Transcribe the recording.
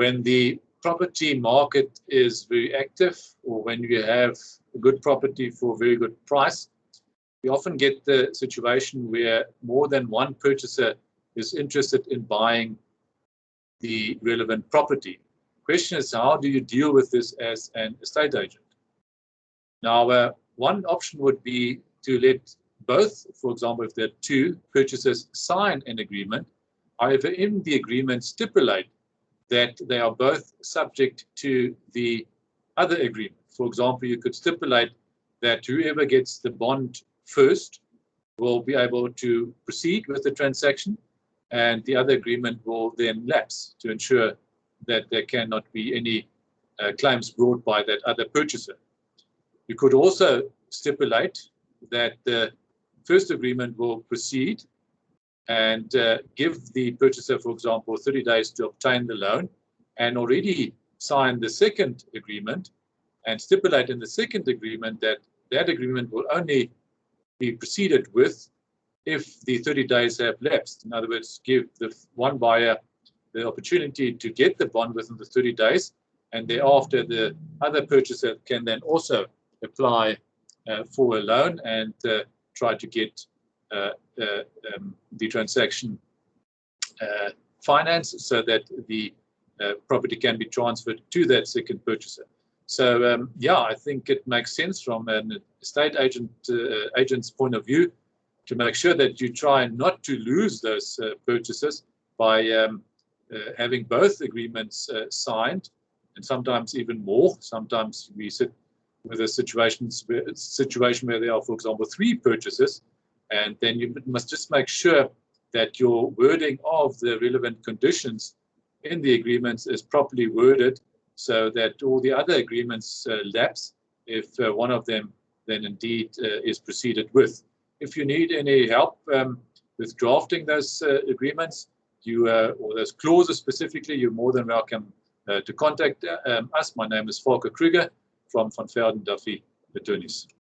When the property market is very active, or when you have a good property for a very good price, we often get the situation where more than one purchaser is interested in buying the relevant property. Question is, how do you deal with this as an estate agent? Now, one option would be to let both, for example, if there are two purchasers, sign an agreement. However, in the agreement stipulate that they are both subject to the other agreement. For example, you could stipulate that whoever gets the bond first will be able to proceed with the transaction, and the other agreement will then lapse to ensure that there cannot be any claims brought by that other purchaser. You could also stipulate that the first agreement will proceed and give the purchaser, for example, 30 days to obtain the loan, and already sign the second agreement and stipulate in the second agreement that that agreement will only be proceeded with if the 30 days have lapsed. In other words, give the one buyer the opportunity to get the bond within the 30 days, and thereafter the other purchaser can then also apply for a loan and try to get the transaction financed so that the property can be transferred to that second purchaser. So yeah, I think it makes sense from an estate agent's point of view to make sure that you try not to lose those purchasers by having both agreements signed, and sometimes even more. Sometimes we sit with a situation where there are, for example, 3 purchasers, and then you must just make sure that your wording of the relevant conditions in the agreements is properly worded so that all the other agreements lapse if one of them then indeed is proceeded with. If you need any help with drafting those agreements, or those clauses specifically, you're more than welcome to contact us. My name is Volker Kruger from Velden-Duffey Attorneys.